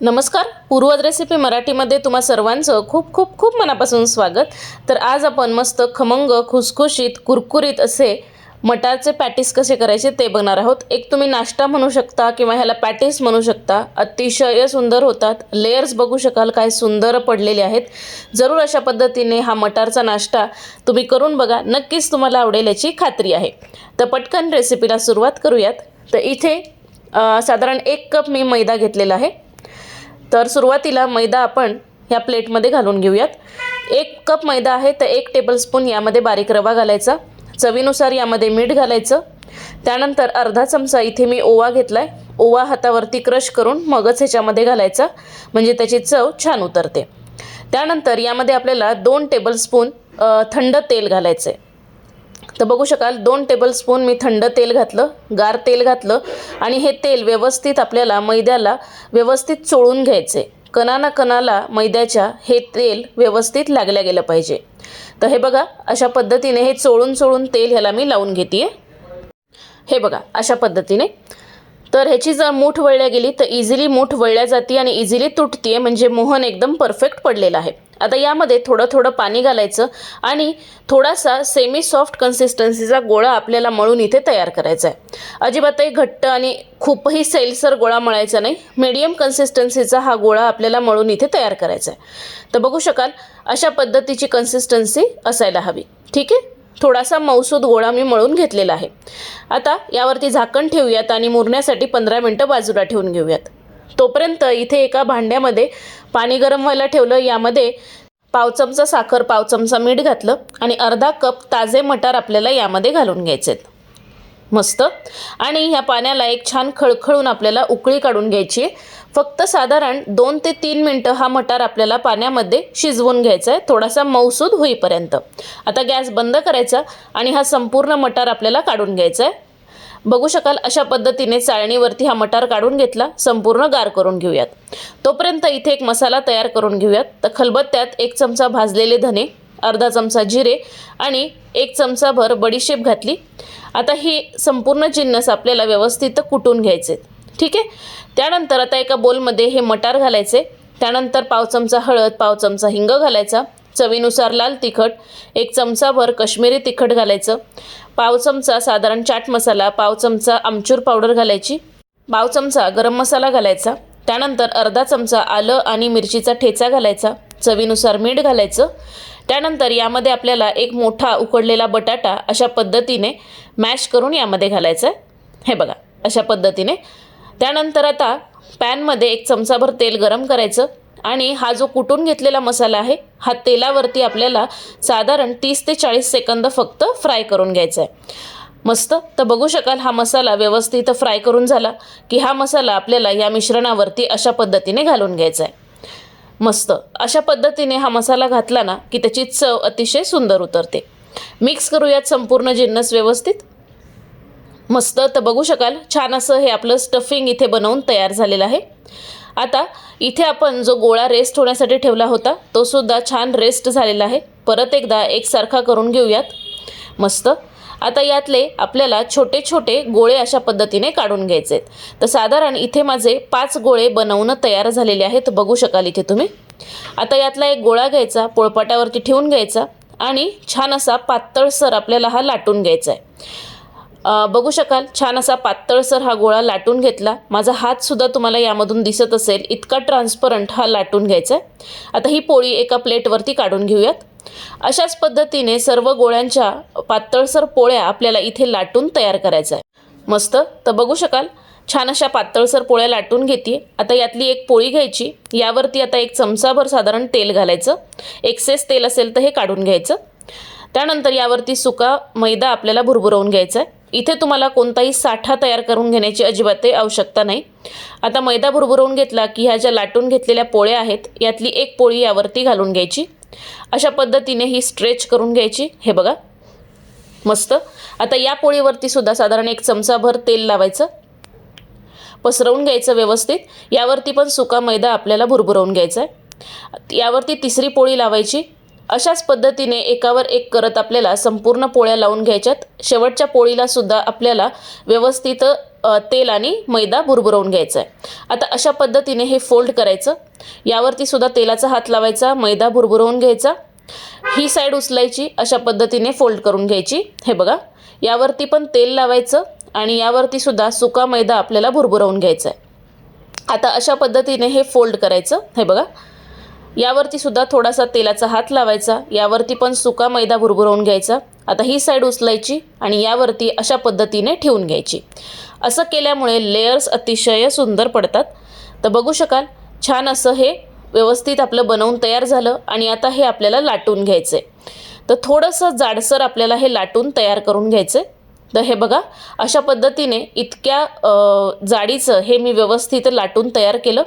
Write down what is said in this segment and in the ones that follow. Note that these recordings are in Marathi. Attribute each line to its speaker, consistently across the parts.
Speaker 1: नमस्कार, पूर्वज रेसिपी मराठीमध्ये तुम्हा सर्वांचं खूप खूप खूप मनापासून स्वागत। तर आज आपण मस्त खमंग खुसखुशीत कुरकुरीत असे मटारचे पॅटीस कसे करायचे ते बघणार आहोत। एक तुम्ही नाश्ता म्हणू शकता किंवा ह्याला पॅटीस म्हणू शकता। अतिशय सुंदर होतात। लेयर्स बघू शकाल काय सुंदर पडलेले आहेत। जरूर अशा पद्धतीने हा मटारचा नाश्ता तुम्ही करून बघा, नक्कीच तुम्हाला आवडेल याची खात्री आहे। तर पटकन रेसिपीला सुरुवात करूयात। तर इथे साधारण 1 कप मी मैदा घेतलेला आहे। तर सुरुवातीला मैदा आपण ह्या प्लेटमध्ये घालून घेऊयात। 1 कप मैदा आहे तर 1 टेबलस्पून यामध्ये बारीक रवा घालायचा। चवीनुसार यामध्ये मीठ घालायचं। त्यानंतर अर्धा चमचा इथे मी ओवा घेतलाय। ओवा हातावरती क्रश करून मगच ह्याच्यामध्ये घालायचा, म्हणजे त्याची चव छान उतरते। त्यानंतर यामध्ये आपल्याला 2 टेबलस्पून थंड तेल घालायचं आहे। तर बघू शकाल 2 टेबलस्पून मी थंड तेल घातलं, गार तेल घातलं आणि हे तेल व्यवस्थित आपल्याला मैद्याला व्यवस्थित चोळून घ्यायचे। कणाना कणाला मैद्याच्या हे तेल व्यवस्थित लागल्या गेलं पाहिजे। तर हे बघा अशा पद्धतीने हे चोळून तेल ह्याला मी लावून घेते। हे बघा अशा पद्धतीने। तर ह्याची जर मूठ वळल्या गेली तर इझिली मूठ वळल्या जाते आणि इझिली तुटते, म्हणजे मोहन एकदम परफेक्ट पडलेला आहे। आता यामध्ये थोडं पाणी घालायचं आणि थोडासा सेमी सॉफ्ट कन्सिस्टन्सीचा गोळा आपल्याला मळून इथे तयार करायचा आहे। अजिबातही घट्ट आणि खूपही सैलसर गोळा मळायचा नाही, मीडियम कन्सिस्टन्सीचा हा गोळा आपल्याला मळून इथे तयार करायचा आहे। तर बघू शकाल अशा पद्धतीची कन्सिस्टन्सी असायला हवी। ठीक आहे, थोडासा मऊसूद गोळा मी मळून घेतलेला आहे। आता यावरती झाकण ठेवूयात आणि मुरण्यासाठी 15 मिनिटं बाजूला ठेवून घेऊयात। तोपर्यंत इथे एका भांड्यामध्ये पाणी गरम व्हायला ठेवलं। यामध्ये पाव चमचा साखर, पाव चमचा मीठ घातलं आणि अर्धा कप ताजे मटार आपल्याला यामध्ये घालून घ्यायचे आहेत। मस्त। आणि ह्या पाण्याला एक छान खळखळून आपल्याला उकळी काढून घ्यायची आहे। फक्त साधारण 2 ते 3 मिनिटं हा मटार आपल्याला पाण्यामध्ये शिजवून घ्यायचा आहे, थोडासा मऊसूद होईपर्यंत। आता गॅस बंद करायचा आणि हा संपूर्ण मटार आपल्याला काढून घ्यायचा आहे। बघू शकाल अशा पद्धतीने चाळणीवरती हा मटार काढून घेतला, संपूर्ण गार करून घेऊयात। तोपर्यंत इथे एक मसाला तयार करून घेऊयात। तर खलबत्त्यात 1 चमचा भाजलेले धने, अर्धा चमचा जिरे आणि 1 चमचाभर बडीशेप घातली। आता ही संपूर्ण जिन्नस आपल्याला व्यवस्थित कुटून घ्यायचे। ठीक आहे। त्यानंतर आता एका बोलमध्ये हे मटार घालायचे। त्यानंतर पाव चमचा हळद, पाव चमचा हिंग घालायचा, चवीनुसार लाल तिखट, 1 चमचाभर काश्मीरी तिखट घालायचं, पाव चमचा साधारण चाट मसाला, पाव चमचा आमचूर पावडर घालायची, पाव चमचा गरम मसाला घालायचा। त्यानंतर अर्धा चमचा आलं आणि मिरचीचा ठेचा घालायचा, चवीनुसार मीठ घालायचं। त्यानंतर यामध्ये आपल्याला एक मोठा उकडलेला बटाटा अशा पद्धतीने मॅश करून यामध्ये घालायचं आहे। हे बघा अशा पद्धतीने। त्यानंतर आता पॅनमध्ये 1 चमचाभर तेल गरम करायचं आणि हा जो कुटून घेतलेला मसाला आहे हा तेलावरती आपल्याला साधारण 30 ते 40 सेकंद फक्त फ्राय करून घ्यायचा आहे। मस्त। तर बघू शकाल हा मसाला व्यवस्थित फ्राय करून झाला की हा मसाला आपल्याला या मिश्रणावरती अशा पद्धतीने घालून घ्यायचा आहे। मस्त अशा पद्धतीने हा मसाला घातला ना की त्याची चव अतिशय सुंदर उतरते। मिक्स करूयात संपूर्ण जिन्नस व्यवस्थित। मस्त। तर बघू शकाल छान असं हे आपलं स्टफिंग इथे बनवून तयार झालेलं आहे। आता इथे आपण जो गोळा रेस्ट होण्यासाठी ठेवला होता तो सुद्धा छान रेस्ट झालेला आहे। परत एकदा एकसारखा करून घेऊयात। मस्त। आता यातले आपल्याला छोटे छोटे गोळे अशा पद्धतीने काढून घ्यायचे आहेत। तर साधारण इथे माझे 5 गोळे बनवून तयार झालेले आहेत, बघू शकाल इथे तुम्ही। आता यातला एक गोळा घ्यायचा, पोळपाटावरती ठेवून घ्यायचा आणि छान असा पातळसर आपल्याला हा लाटून घ्यायचा आहे। बघू शकाल छान असा पातळसर हा गोळा लाटून घेतला। माझा हात सुद्धा तुम्हाला यामधून दिसत असेल इतका ट्रान्सपरंट हा लाटून घ्यायचा आहे। आता ही पोळी एका प्लेटवरती काढून घेऊयात। अशाच पद्धतीने सर्व गोळ्यांच्या पातळसर पोळ्या आपल्याला इथे लाटून तयार करायच्या आहे। मस्त। तर बघू शकाल छान अशा पातळसर पोळ्या लाटून घेते। आता यातली एक पोळी घ्यायची, यावरती आता 1 चमचाभर साधारण तेल घालायचं, एक्सेस तेल असेल तर हे काढून घ्यायचं। त्यानंतर यावरती सुका मैदा आपल्याला भुरभुरवून घ्यायचा आहे। इथे तुम्हाला कोणताही साठा तयार करून घेण्याची अजिबातही आवश्यकता नाही। आता मैदा भुरभुरवून घेतला की ह्या ज्या लाटून घेतलेल्या पोळ्या आहेत यातली एक पोळी यावरती घालून घ्यायची। अशा पद्धतीने ही स्ट्रेच करून घ्यायची। हे बघा मस्त। आता या पोळीवरती सुद्धा साधारण 1 चमचाभर तेल लावायचं, पसरवून घ्यायचं व्यवस्थित। यावरती पण सुका मैदा आपल्याला भुरभुरवून घ्यायचा आहे। यावरती तिसरी पोळी लावायची। अशाच पद्धतीने एकावर एक करत आपल्याला संपूर्ण पोळ्या लावून घ्यायच्यात। शेवटच्या पोळीला सुद्धा आपल्याला व्यवस्थित तेल आणि मैदा बुरबुरवून घ्यायचा आहे. आता अशा पद्धतीने हे फोल्ड करायचं. यावरती सुद्धा तेलाचा हात लावायचा, मैदा बुरबुरवून घ्यायचा. ही साईड उचलायची, अशा पद्धतीने फोल्ड करून घ्यायची. हे बघा, यावरती पण तेल लावायचं आणि यावरती सुद्धा सुका मैदा आपल्याला बुरबुरवून घ्यायचा आहे. आता अशा पद्धतीने हे फोल्ड करायचं. हे बघा, यावरती सुद्धा थोडासा तेलाचा हात लावायचा, यावरती पण सुका मैदा बुरबुरवून घ्यायचा. आता ही साईड उचलायची आणि यावरती अशा पद्धतीने ठेवून घ्यायची. असं केल्यामुळे लेयर्स अतिशय सुंदर पडतात. तर बघू शकाल, छान असं हे व्यवस्थित आपलं बनवून तयार झालं. आणि आता हे आपल्याला लाटून घ्यायचं आहे. तर थोडंसं जाडसर आपल्याला हे लाटून तयार करून घ्यायचं आहे. तर हे बघा, अशा पद्धतीने इतक्या जाडीचं हे मी व्यवस्थित लाटून तयार केलं.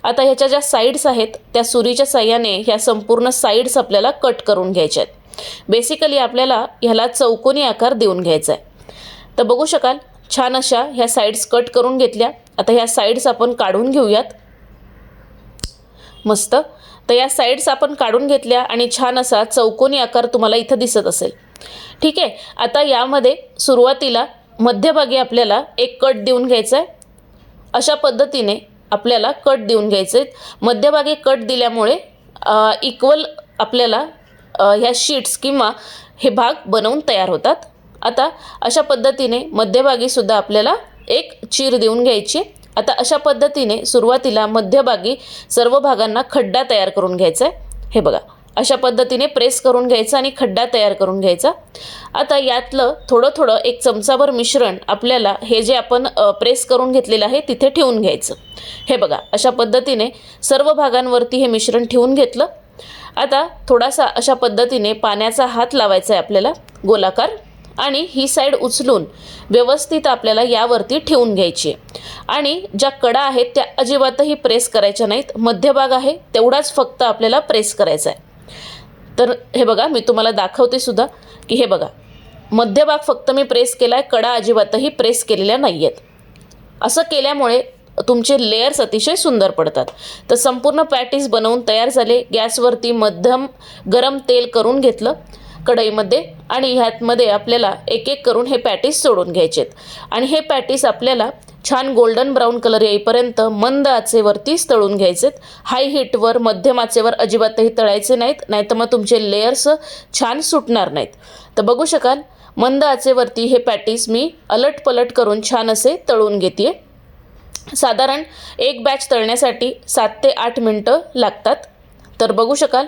Speaker 1: आता ह्याच्या ज्या साईड्स आहेत त्या सुरीच्या साह्याने ह्या संपूर्ण साईड्स आपल्याला कट करून घ्यायच्या आहेत. बेसिकली आपल्याला ह्याला चौकोनी आकार देऊन घ्यायचा आहे. तर बघू शकाल, छान अशा ह्या साईड्स कट करून घेतल्या. आता ह्या साईड्स आपण काढून घेऊयात. मस्त. तर या साईड्स आपण काढून घेतल्या आणि छान असा चौकोनी आकार तुम्हाला इथं दिसत असेल. ठीक आहे. आता यामध्ये सुरुवातीला मध्यभागी आपल्याला एक कट देऊन घ्यायचा आहे. अशा पद्धतीने आपल्याला कट देऊन घ्यायचे. मध्यभागी कट दिल्यामुळे इक्वल आपल्याला ह्या शीट्स किंवा हे भाग बनवून तयार होतात. आता अशा पद्धतीने मध्यभागी सुद्धा आपल्याला एक चीर देऊन घ्यायची. आता अशा पद्धतीने सुरुवातीला मध्यभागी सर्व भागांना खड्डा तयार करून घ्यायचा आहे. हे बघा, अशा पद्धतीने प्रेस करून घ्यायचं आणि खड्डा तयार करून घ्यायचा. आता यातलं थोडं थोडं एक चमचाभर मिश्रण आपल्याला हे जे आपण प्रेस करून घेतलेलं आहे तिथे ठेवून घ्यायचं. हे बघा, अशा पद्धतीने सर्व भागांवरती हे मिश्रण ठेवून घेतलं. आता थोडासा अशा पद्धतीने पाण्याचा हात लावायचा आहे आपल्याला गोलाकार आणि ही साईड उचलून व्यवस्थित आपल्याला यावरती ठेवून घ्यायची आहे. आणि ज्या कडा आहेत त्या अजिबातही प्रेस करायच्या नाहीत. मध्यभाग आहे तेवढाच फक्त आपल्याला प्रेस करायचा आहे. तर हे बघा, मी तुम्हाला दाखवते सुद्धा की हे बघा, मध्यभाग फक्त मी प्रेस केला आहे, कडा अजिबातही प्रेस केलेल्या नाही आहेत. असं केल्यामुळे तुमचे लेयर्स अतिशय सुंदर पडतात. तर संपूर्ण पॅटीस बनवून तयार झाले. गॅसवरती मध्यम गरम तेल करून घेतलं कढईमध्ये आणि ह्यातमध्ये आपल्याला एक एक करून हे पॅटीस सोडून घ्यायचे आहेत. आणि हे पॅटीस आपल्याला छान गोल्डन ब्राऊन कलर येईपर्यंत मंद आचेवरतीच तळून घ्यायचे आहेत. हाय हीटवर, मध्यम आचेवर अजिबातही तळायचे नाहीत, नाहीतर मग तुमचे लेयर्स छान सुटणार नाहीत. तर बघू शकाल, मंद आचेवरती हे पॅटीस मी अलटपलट करून छान असे तळून घेते. साधारण एक बॅच तळण्यासाठी 7 ते 8 मिनटं लागतात. तर बघू शकाल,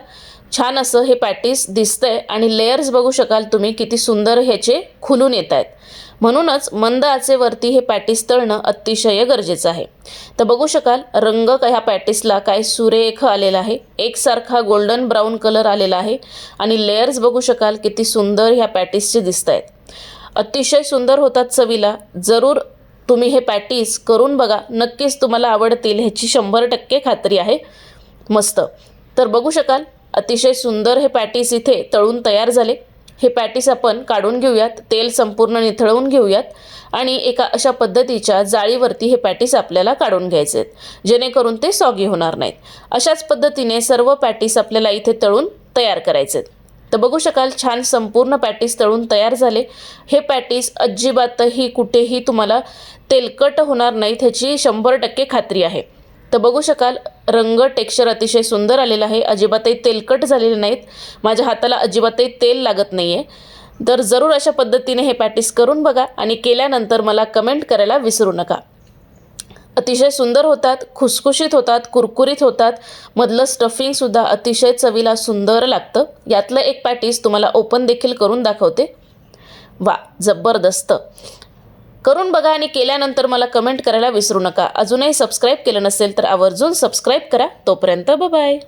Speaker 1: छान असं हे पॅटीस दिसतंय आणि लेयर्स बघू शकाल तुम्ही किती सुंदर ह्याचे खुलून येत आहेत. म्हणूनच मंद आचेवरती हे पॅटीस तळणं अतिशय गरजेचं आहे. तर बघू शकाल, रंग ह्या पॅटीसला काय सुरेख आलेला आहे. एकसारखा गोल्डन ब्राऊन कलर आलेला आहे आणि लेयर्स बघू शकाल किती सुंदर ह्या पॅटीसचे दिसत आहेत. अतिशय सुंदर होतात चवीला. जरूर तुम्ही हे पॅटीस करून बघा, नक्कीच तुम्हाला आवडतील, ह्याची 100% खात्री आहे. मस्त. तर बघू शकाल, अतिशय सुंदर हे पॅटीस इथे तळून तयार झाले. हे पॅटीस आपण काढून घेऊयात, तेल संपूर्ण निथळवून घेऊयात आणि एका अशा पद्धतीच्या जाळीवरती हे पॅटीस आपल्याला काढून घ्यायचे आहेत, जेणेकरून ते सॉगी होणार नाहीत. अशाच पद्धतीने सर्व पॅटीस आपल्याला इथे तळून तयार करायचे आहेत. तर बघू शकाल, छान संपूर्ण पॅटीस तळून तयार झाले. हे पॅटीस अजिबातही कुठेही तुम्हाला तेलकट होणार नाहीत, ह्याची 100% खात्री आहे. तर बघू शकाल, रंग टेक्स्चर अतिशय सुंदर आलेलं आहे. अजिबातही तेलकट झालेले नाहीत. माझ्या हाताला अजिबातही तेल लागत नाही आहे. तर जरूर अशा पद्धतीने हे पॅटीस करून बघा आणि केल्यानंतर मला कमेंट करायला विसरू नका. अतिशय सुंदर होतात, खुसखुशीत होतात, कुरकुरीत होतात. मधलं स्टफिंगसुद्धा अतिशय चवीला सुंदर लागतं. यातलं एक पॅटीस तुम्हाला ओपन देखील करून दाखवते. वा, जबरदस्त. करून बघा आणि केल्यानंतर मला कमेंट करायला विसरू नका. अजूनही सबस्क्राईब केलं नसेल तर आवर्जून सबस्क्राईब करा. तोपर्यंत बाय.